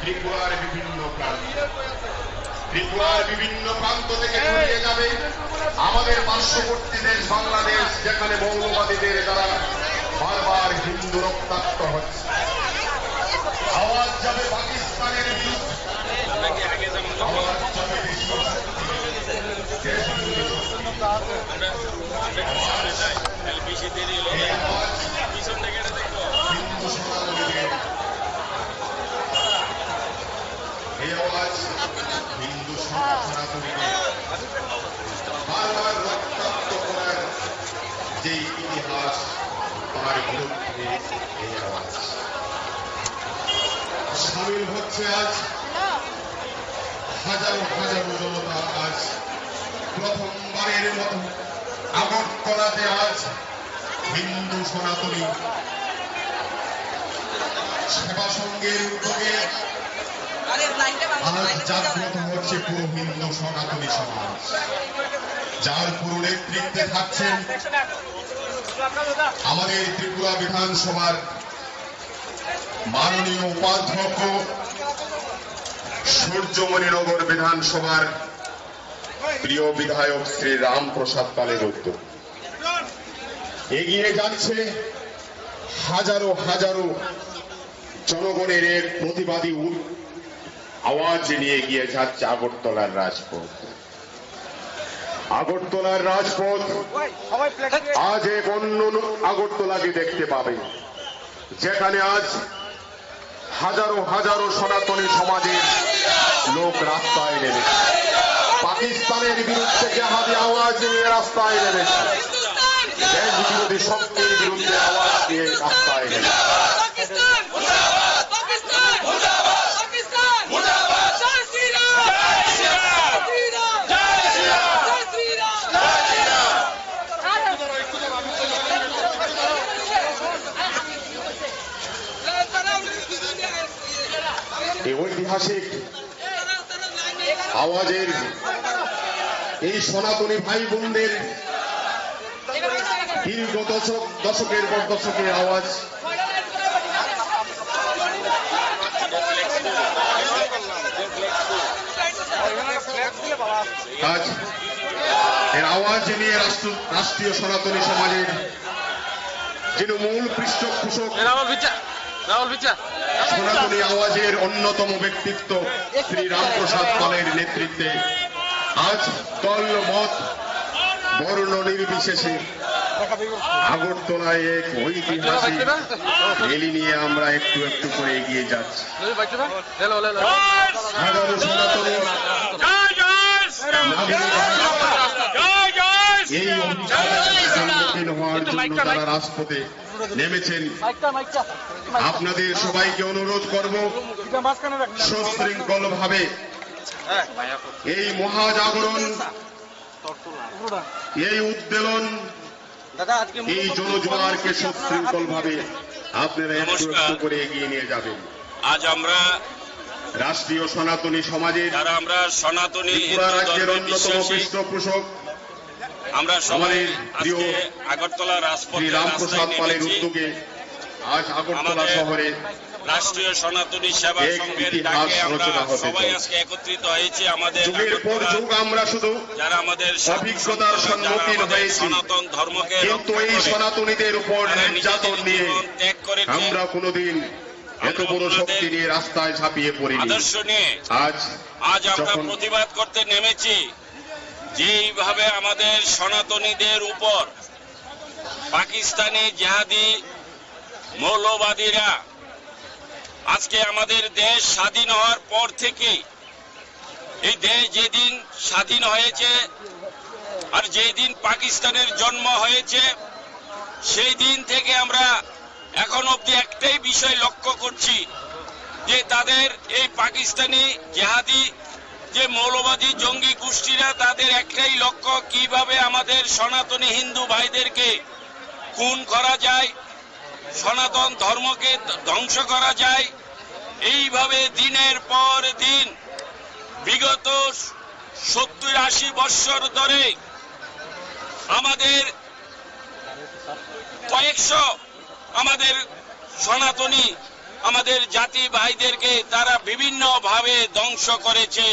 ত্রিপুরার বিভিন্ন প্রান্ত থেকে ছড়িয়ে যাবে আমাদের পার্শ্ববর্তী দেশ বাংলাদেশ, যেখানে মৌলবাদীদের দ্বারা বারবার হিন্দু রক্তাক্ত হচ্ছে। আওয়াজ যাবে পাকিস্তানের বিরুদ্ধে, আওয়াজ যাবে হিন্দু সনাতনীদের, এই আওয়াজ হিন্দু সনাতনীদের বারবার রক্তাক্ত করার যে ইতিহাস, তার বিরুদ্ধে এই আওয়াজ সামিল হচ্ছে। আজ হাজারো হাজারো জনতা আজ প্রথমবারের মতো আগরতলাতে আজ হিন্দু সনাতনী সেবা সংঘের উদ্যোগে আজ জাগ্রত হচ্ছে পুরো হিন্দু সনাতনী সমাজ, যার পুরো নেতৃত্বে থাকছেন আমাদের ত্রিপুরা বিধানসভার মাননীয় উপাধ্যক্ষ, সূর্যমণিনগর বিধানসভার প্রিয় বিধায়ক শ্রী রামপ্রসাদ পালের উদ্যোগ। এগিয়ে যাচ্ছে হাজারো হাজারো জনগণের এক প্রতিবাদী আওয়াজ নিয়ে এগিয়ে যাচ্ছে আগরতলার রাজপথ। আগরতলার রাজপথ আজ এক অন্য আগরতলাকে দেখতে পাবে, যেখানে আজ হাজারো হাজারো সনাতনী সমাজের লোক রাস্তায় নেমেছে, পাকিস্তানের বিরুদ্ধে জেহাদি আওয়াজ নিয়ে রাস্তায় নেমেছে, দেশ বিরোধী শক্তির বিরুদ্ধে আওয়াজ নিয়ে রাস্তায় নেমেছে। এই ঐতিহাসিক আওয়াজের, এই সনাতনী ভাই বোনদের দীর্ঘ দশকের পর দশকের আওয়াজ আজ এর আওয়াজ নিয়ে রাষ্ট্রীয় সনাতনী সমাজের যিনি মূল পৃষ্ঠপোষক সনাতনী আওয়াজের অন্যতম ব্যক্তিত্ব শ্রী রামপ্রসাদ পালের নেতৃত্বে আজ দল মত বর্ণ নির্বিশেষে আগরতলায় এক ঐতিহাসিক র্যালি নিয়ে আমরা একটু একটু করে এগিয়ে যাচ্ছি। হাজারো সনাতনী এই অভিযানের সম্মুখীন হওয়ার জন্য তারা রাজপথে নেমেছেন। আপনাদের সবাইকে অনুরোধ করব সুশৃঙ্খল ভাবে এই মহাজাগরণ, এই উদ্বেলন, এই জনজোয়ারকে সুশৃঙ্খল ভাবে আপনারা একটু একটু করে এগিয়ে নিয়ে যাবেন। আজ আমরা রাষ্ট্রীয় সনাতনী সমাজের আমরা সনাতনী ত্রিপুরা রাজ্যের অন্যতম পৃষ্ঠপোষক আমরা সবাই আজকে আগরতলা রাজপথে রামপ্রসাদ পালের উদ্যোগে আজ আগরতলা শহরে রাষ্ট্রীয় সনাতনী সেবা সংঘের ডাকে আমরা সবাই আজকে একত্রিত হয়েছি। আমাদের যুগের পর যুগ আমরা শুধু যারা আমাদের অভিজ্ঞতার সম্মুখীন হয়েছি, সনাতন ধর্মকে কিন্তু এই সনাতনীদের উপর নির্যাতন নিয়ে আমরা কোনোদিন এত বড় শক্তি নিয়ে রাস্তায় ঝাঁপিয়ে পড়িনি। আদর্শ নিয়ে আজ আমরা প্রতিবাদ করতে নেমেছি। যেইভাবে আমাদের সনাতনীদের উপর পাকিস্তানি জেহাদি মৌলবাদীরা আজকে আমাদের দেশ স্বাধীন হওয়ার পর থেকে, এই দেশ যেদিন স্বাধীন হয়েছে আর যেদিন পাকিস্তানের জন্ম হয়েছে, সেই দিন থেকে আমরা এখন অবধি একটাই বিষয় লক্ষ্য করছি যে তাদের এই পাকিস্তানি জেহাদি যে মৌলবাদী জঙ্গি গোষ্ঠীরা, তাদের একটাই লক্ষ্য কিভাবে আমাদের সনাতনী হিন্দু ভাইদেরকে খুন করা যায়, সনাতন ধর্মকে ধ্বংস করা যায়। এইভাবে দিনের পর দিন বিগত 70-80 বৎসর ধরে আমাদের কয়েকশো আমাদের সনাতনী আমাদের জাতি ভাইদেরকে তারা বিভিন্ন ভাবে ধ্বংস করেছে।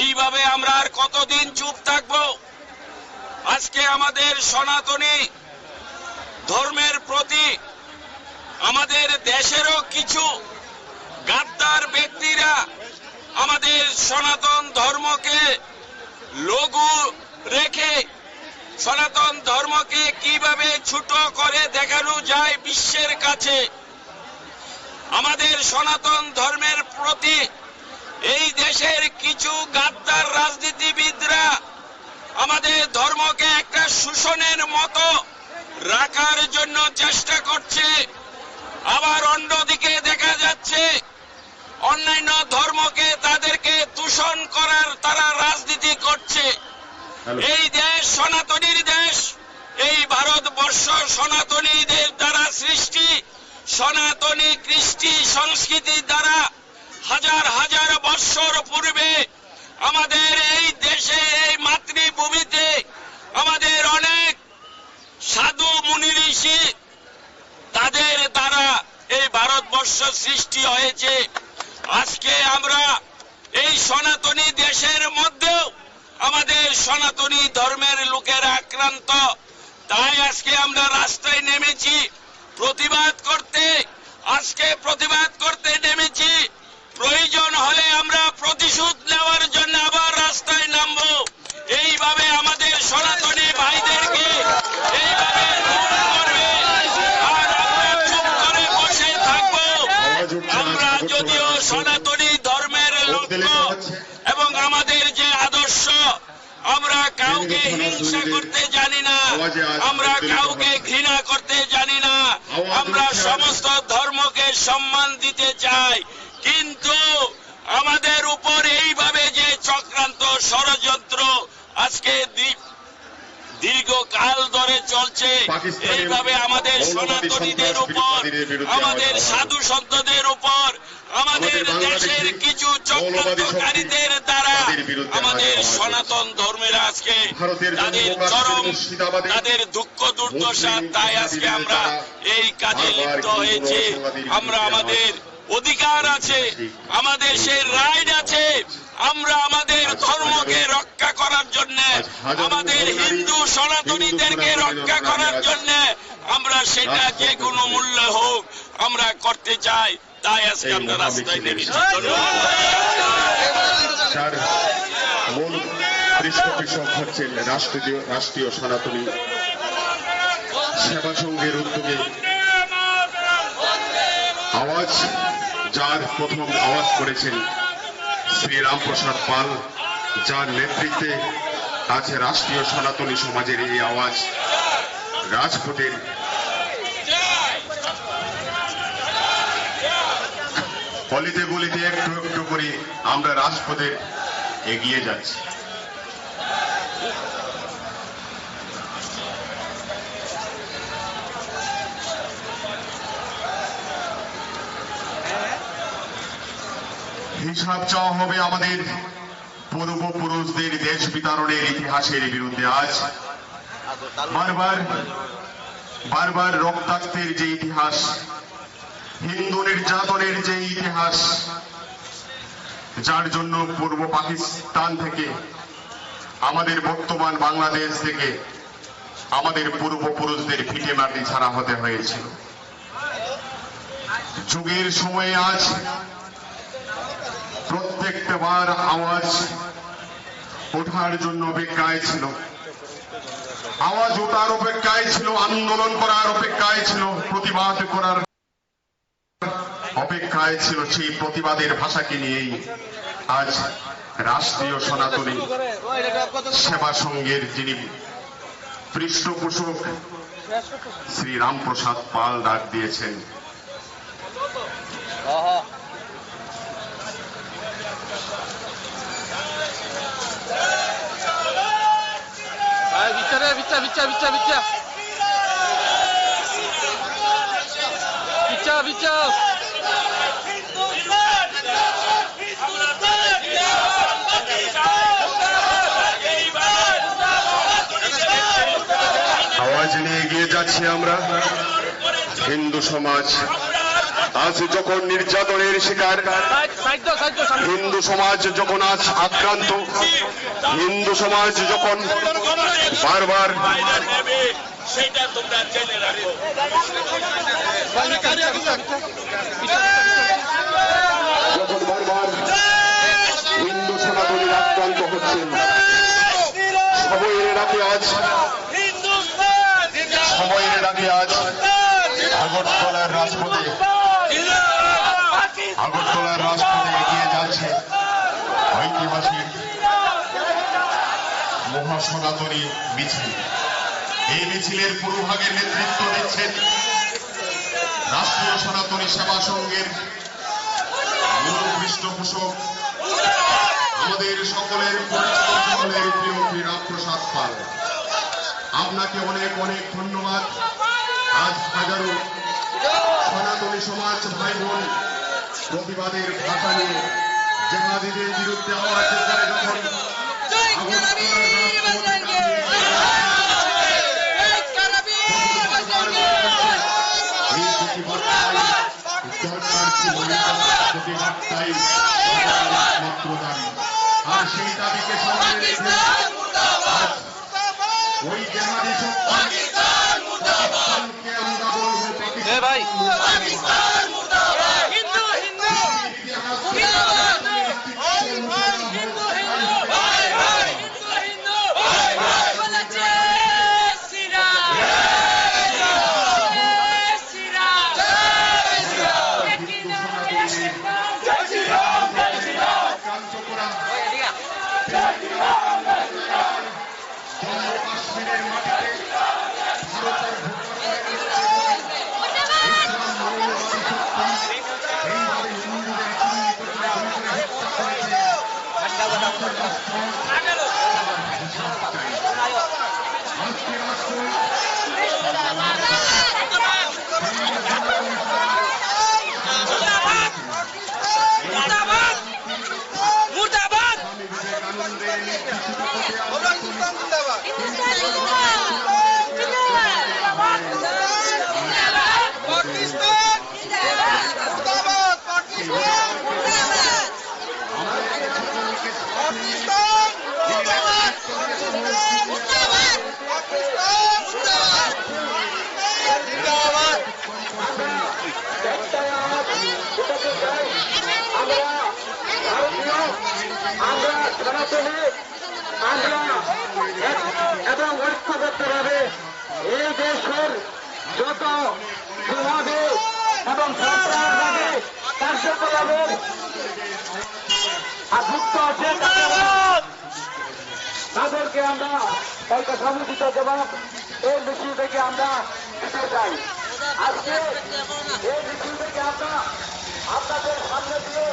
এইভাবে আমরা আর কতদিন চুপ থাকব? আজকে আমাদের সনাতনী ধর্মের প্রতি আমাদের দেশেরও কিছু গাদ্দার ব্যক্তিরা আমাদের সনাতন ধর্মকে লঘু রেখে সনাতন ধর্মকে কিভাবে ছোট করে দেখানো যায় বিশ্বের কাছে, আমাদের সনাতন ধর্মের প্রতি এই দেশের কিছু গাদ্দার রাজনীতিবিদরা আমাদের ধর্মকে একটা শোষণের মতো রাখার জন্য চেষ্টা করছে। আবার অন্যদিকে দেখা যাচ্ছে অন্যান্য ধর্মকে তাদেরকে দূষণ করার তারা রাজনীতি করছে। এই দেশ সনাতনীর দেশ, এই ভারতবর্ষ সনাতনীদের দ্বারা সৃষ্টি। সনাতনী কৃষ্টি সংস্কৃতির দ্বারা হাজার হাজার বৎসর পূর্বে আমাদের এই দেশে এই মাতৃভূমিতে আমাদের অনেক সাধু মুনি ঋষি তাদের দ্বারা এই ভারতবর্ষ সৃষ্টি হয়েছে। আজকে আমরা এই সনাতনী দেশের মধ্যেও আমাদের সনাতনী ধর্মের লোকেরা আক্রান্ত। তাই আজকে আমরা রাস্তায় নেমেছি প্রতিবাদ করতে। আজকে প্রতিবাদ করতে নেমেছি। প্রয়োজন হলে আমরা প্রতিশোধ নেওয়ার জন্য আবার রাস্তায় নামবো। এইভাবে আমাদের সনাতনী ভাইদেরকে এইভাবে খুন করবে আর আমরা চুপ করে বসে থাকবো। আমরা যদিও সনাতনী ধর্মের লক্ষ্য এবং আমাদের যে আদর্শ, আমরা কাউকে হিংসা করতে জানি না, আমরা কাউকে ঘৃণা করতে জানি না, আমরা সমস্ত ধর্মকে সম্মান দিতে চাই। কিন্তু আমাদের উপর এইভাবে যে চক্রান্ত ষড়যন্ত্র আজকে দীর্ঘকাল ধরে চলছে, এইভাবে আমাদের সনাতনীদের উপর, আমাদের সাধু সন্তদের উপর, আমাদের দেশের কিছু চক্রান্তকারীদের দ্বারা আমাদের সনাতন ধর্মের আজকে তাদের চরম তাদের দুঃখ দুর্দশা। তাই আজকে আমরা এই কাজে লিপ্ত হয়েছি। আমরা আমাদের অধিকার আছে, আমাদের সেই রাইট আছে, আমরা আমাদের ধর্মকে রক্ষা করার জন্য, আমাদের হিন্দু সনাতনীদেরকে রক্ষা করার জন্য আমরা সেটা যে কোনো মূল্য হোক আমরা করতে চাই। তাই আজকে আমরা রাস্তায় নেমেছি। মূল পৃষ্ঠপোষক হচ্ছেন রাষ্ট্রীয় সনাতনী সেবা সংঘের উদ্যোগে আওয়াজ, যার প্রথম আওয়াজ করেছেন শ্রী রামপ্রসাদ পাল, যার নেতৃত্বে আছে রাষ্ট্রীয় সনাতনী সমাজের এই আওয়াজ। রাজপথের গলিতে গলিতে একটু একটু করে আমরা রাজপথে এগিয়ে যাচ্ছি। হিসাব চাওয়া হবে আমাদের পূর্বপুরুষদের দেশ বিতরণের ইতিহাসের বিরুদ্ধে। আজ বারবার রক্তাক্তের যে ইতিহাস, হিন্দু নির্যাতনের যে ইতিহাস, যার জন্য পূর্ব পাকিস্তান থেকে আমাদের বর্তমান বাংলাদেশ থেকে আমাদের পূর্বপুরুষদের ভিটে মাটি ছাড়া হতে হয়েছিল। যুগের সময়ে আজ প্রত্যেকটা বার আওয়াজ ওঠার জন্য অপেক্ষায় ছিল, আওয়াজ ওঠার অপেক্ষায় ছিল, আন্দোলন করার অপেক্ষায় ছিল, প্রতিবাদ করার অপেক্ষায় ছিল। সেই প্রতিবাদের ভাষাকে নিয়েই আজ রাষ্ট্রীয় সনাতনী সেবা সংঘের যিনি পৃষ্ঠপোষক শ্রী রামপ্রসাদ পাল ডাক দিয়েছেন। আওয়াজ নিয়ে এগিয়ে যাচ্ছি আমরা। হিন্দু সমাজ আজ যখন নির্যাতনের শিকার হিন্দু সমাজ, যখন আজ আক্রান্ত হিন্দু সমাজ, যখন বারবার সেটা তোমরা জেনে রাখো। যখন বারবার হিন্দু সনাতনীরা আক্রান্ত হচ্ছেন, সময়ের ডাকে আজ আগরতলার রাজপথে এগিয়ে যাচ্ছে ঐতিহাসিক মহাসনাতনী মিছিল। এই মিছিলের পূর্বভাগের নেতৃত্ব দিচ্ছেন রাষ্ট্রীয় সনাতনী সেবা সংঘের মূল পৃষ্ঠপোষক আমাদের সকলের পরিচিত সকলের প্রিয় রামপ্রসাদ পাল। আপনাকে অনেক অনেক ধন্যবাদ। আজ হাজারো সনাতনী সমাজ ভাই বোন প্রতিবাদের ভাষা নিয়ে জেহাদিদের বিরুদ্ধে আওয়াজ করে যখন আর সেই দাবিকে সামনে রেখে ওই জেহাদি পাকিস্তানকে আমরা বলবো কাশ্মীরের মাটিতে ভারতের এইভাবে হিন্দুদের চিহ্নিত করে হত্যা করেছে। আজকে রাষ্ট্র এবং ঐক্যবদ্ধভাবে এই দেশের যত সমাজে এবং সন্ত্রাসবাদী কার্যকলাপের যুক্ত আছে তাদেরকে আমরা একটা সমুচিত জবাব এই মিছিল থেকে আমরা দিতে চাই। আজকে এই মিছিল থেকে আমরা আপনাদের সামনে দিয়ে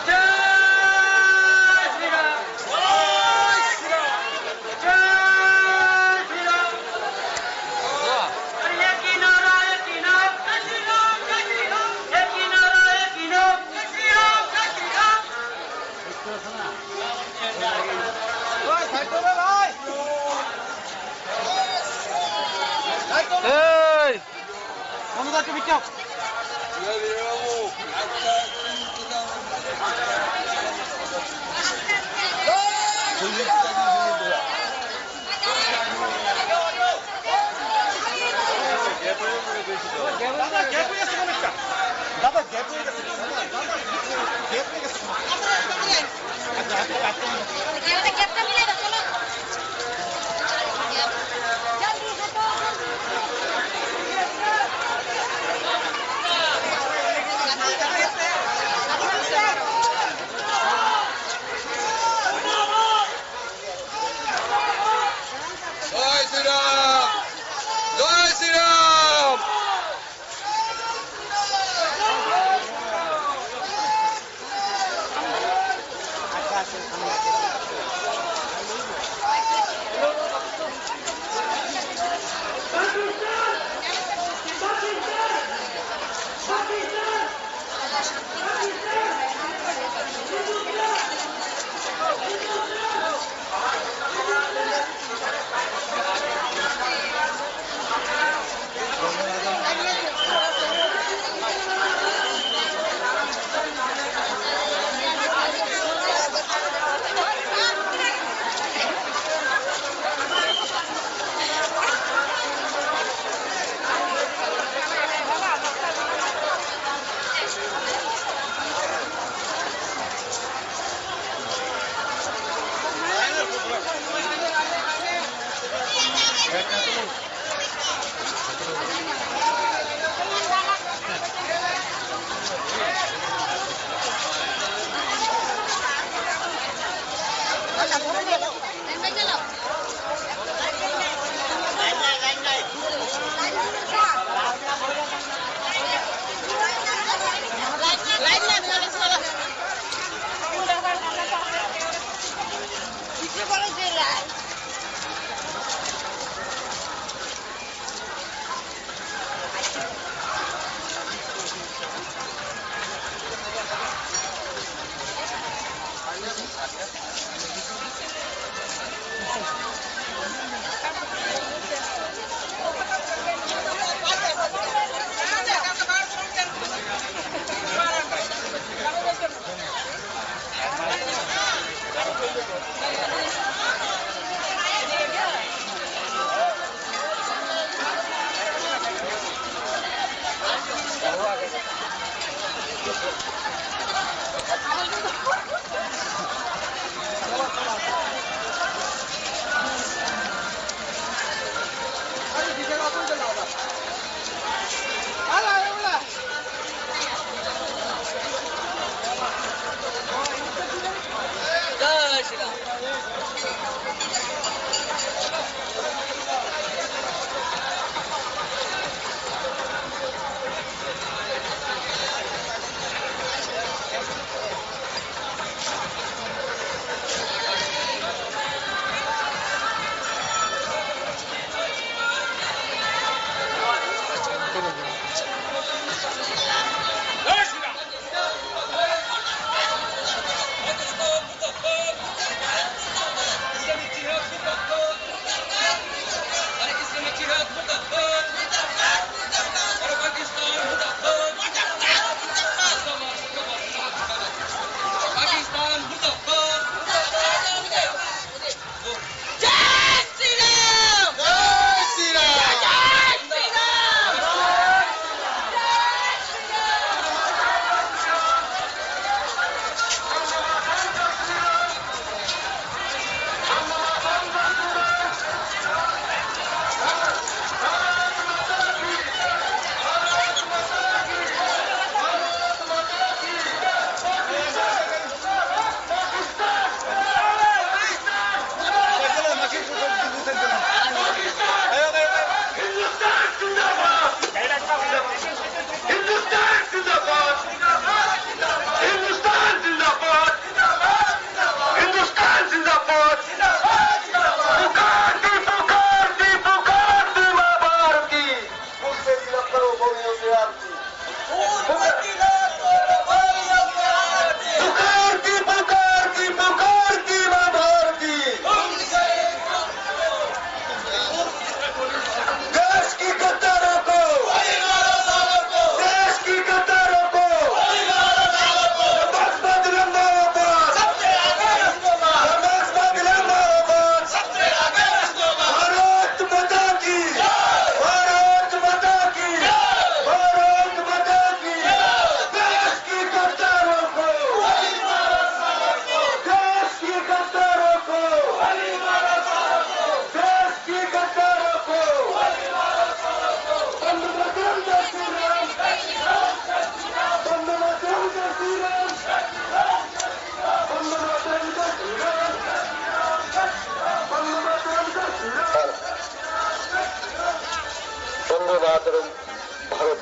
জয় জয় শ্রীরাম, জয় শ্রীরাম।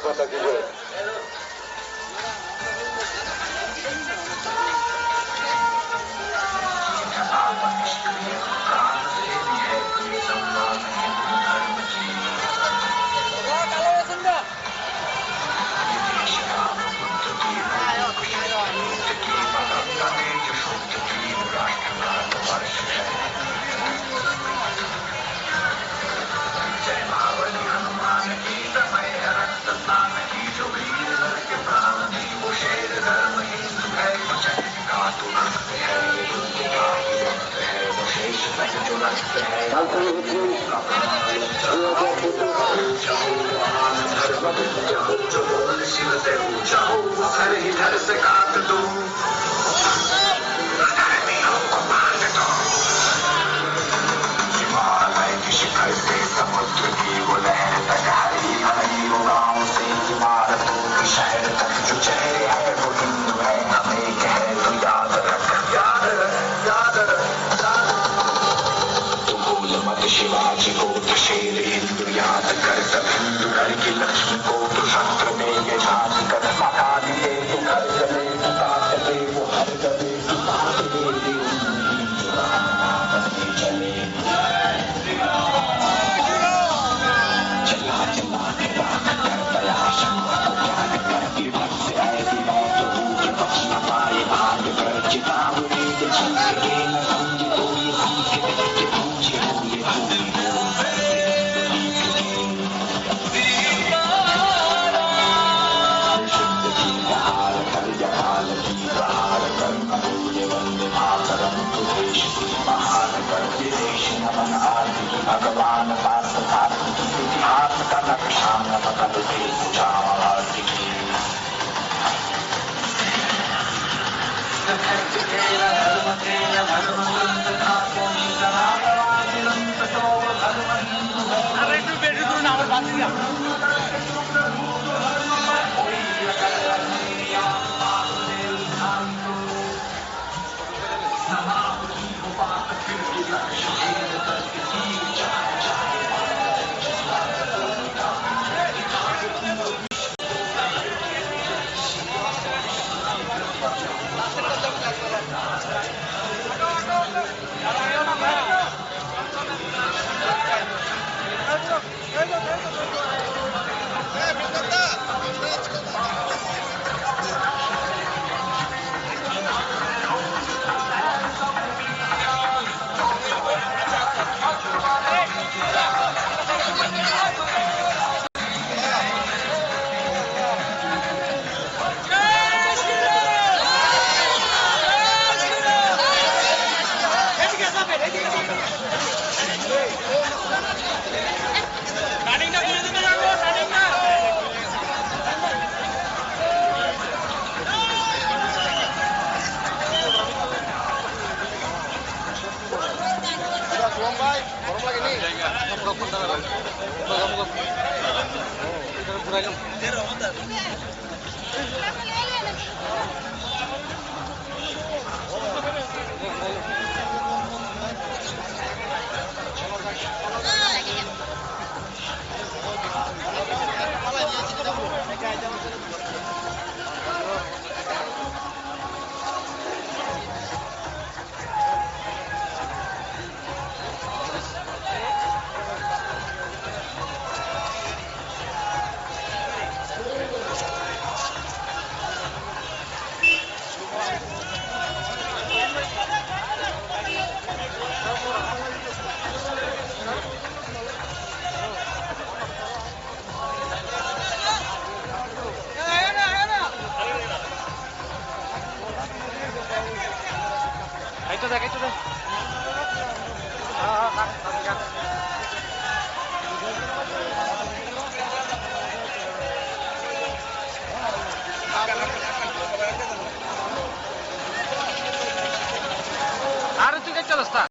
মাতা কি জয়। शिवाजी को तो शेर हिंदू याद कर, सब हिंदू घर की लक्ष्मी को तो शस्त्र में ये झांझ कर, मता दिए तो घर चले तो काट दे वो हर गले की बात दे दे चले चला चला के राख कर दया शंका को त्याग कर विभक्त से ऐसी मौत हो कि बच न पाए भाग कर, चेतावनी दे छीन के न समझे तो ये सीख के पूछे हो ये भगवान पास इतिहास का नक्शा न बदल के Harus juga jelas tak?